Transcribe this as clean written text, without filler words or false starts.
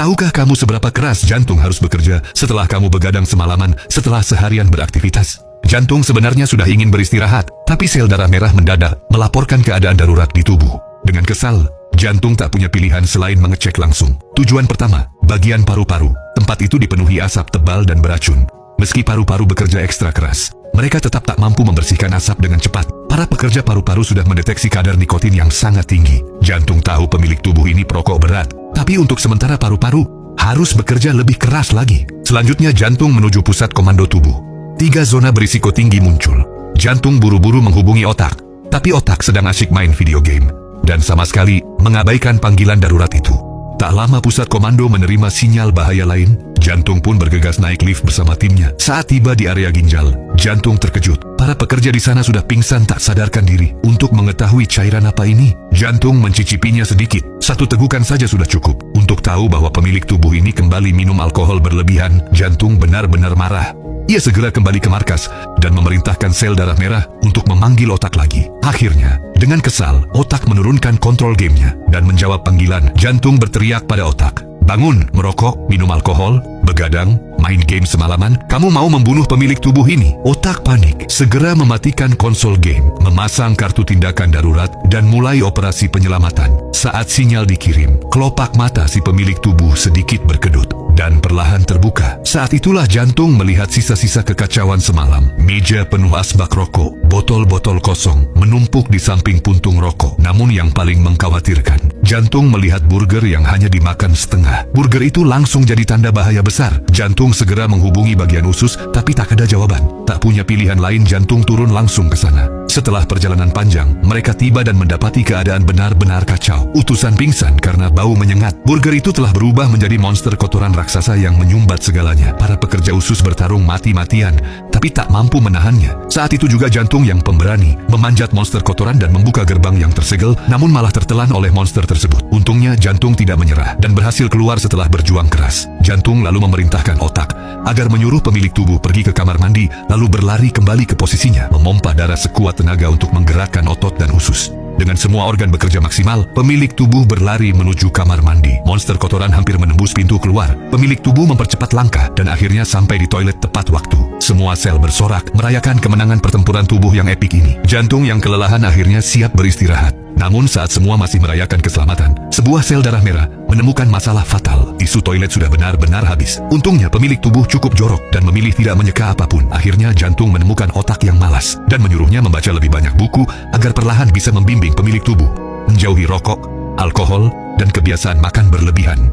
Tahukah kamu seberapa keras jantung harus bekerja setelah kamu begadang semalaman setelah seharian beraktivitas? Jantung sebenarnya sudah ingin beristirahat, tapi sel darah merah mendadak melaporkan keadaan darurat di tubuh. Dengan kesal, jantung tak punya pilihan selain mengecek langsung. Tujuan pertama, bagian paru-paru. Tempat itu dipenuhi asap tebal dan beracun. Meski paru-paru bekerja ekstra keras, mereka tetap tak mampu membersihkan asap dengan cepat. Para pekerja paru-paru sudah mendeteksi kadar nikotin yang sangat tinggi. Jantung tahu pemilik tubuh ini perokok berat, tapi untuk sementara paru-paru harus bekerja lebih keras lagi. Selanjutnya jantung menuju pusat komando tubuh. 3 zona berisiko tinggi muncul. Jantung buru-buru menghubungi otak, tapi otak sedang asyik main video game dan sama sekali mengabaikan panggilan darurat itu. Tak lama pusat komando menerima sinyal bahaya lain. Jantung pun bergegas naik lift bersama timnya. Saat tiba di area ginjal, jantung terkejut. Para pekerja di sana sudah pingsan tak sadarkan diri. Untuk mengetahui cairan apa ini, jantung mencicipinya sedikit. 1 tegukan saja sudah cukup. Untuk tahu bahwa pemilik tubuh ini kembali minum alkohol berlebihan, jantung benar-benar marah. Ia segera kembali ke markas dan memerintahkan sel darah merah untuk memanggil otak lagi. Akhirnya, dengan kesal, otak menurunkan kontrol gamenya dan menjawab panggilan. Jantung berteriak pada otak, "Bangun, merokok, minum alkohol, begadang, main game semalaman. Kamu mau membunuh pemilik tubuh ini?" Otak panik, segera mematikan konsol game, memasang kartu tindakan darurat, dan mulai operasi penyelamatan. Saat sinyal dikirim, kelopak mata si pemilik tubuh sedikit berkedut dan perlahan terbuka. Saat itulah jantung melihat sisa-sisa kekacauan semalam. Meja penuh asbak rokok, botol-botol kosong menumpuk di samping puntung rokok. Namun yang paling mengkhawatirkan, jantung melihat burger yang hanya dimakan setengah. Burger itu langsung jadi tanda bahaya besar. Jantung segera menghubungi bagian usus, tapi tak ada jawaban. Tak punya pilihan lain, jantung turun langsung ke sana. Setelah perjalanan panjang, mereka tiba dan mendapati keadaan benar-benar kacau. Utusan pingsan karena bau menyengat. Burger itu telah berubah menjadi monster kotoran raksasa yang menyumbat segalanya. Para pekerja usus bertarung mati-matian, tapi tak mampu menahannya. Saat itu juga jantung yang pemberani memanjat monster kotoran dan membuka gerbang yang tersegel, namun malah tertelan oleh monster tersebut. Untungnya jantung tidak menyerah dan berhasil keluar setelah berjuang keras. Jantung lalu memerintahkan otak agar menyuruh pemilik tubuh pergi ke kamar mandi, lalu berlari kembali ke posisinya, memompa darah sekuat tenaga untuk menggerakkan otot dan usus. Dengan semua organ bekerja maksimal, pemilik tubuh berlari menuju kamar mandi. Monster kotoran hampir menembus pintu keluar. Pemilik tubuh mempercepat langkah dan akhirnya sampai di toilet tepat waktu. Semua sel bersorak merayakan kemenangan pertempuran tubuh yang epik ini. Jantung yang kelelahan akhirnya siap beristirahat. Namun saat semua masih merayakan keselamatan, sebuah sel darah merah menemukan masalah fatal. Tisu toilet sudah benar-benar habis. Untungnya pemilik tubuh cukup jorok dan memilih tidak menyeka apapun. Akhirnya jantung menemukan otak yang malas dan menyuruhnya membaca lebih banyak buku agar perlahan bisa membimbing pemilik tubuh menjauhi rokok, alkohol, dan kebiasaan makan berlebihan.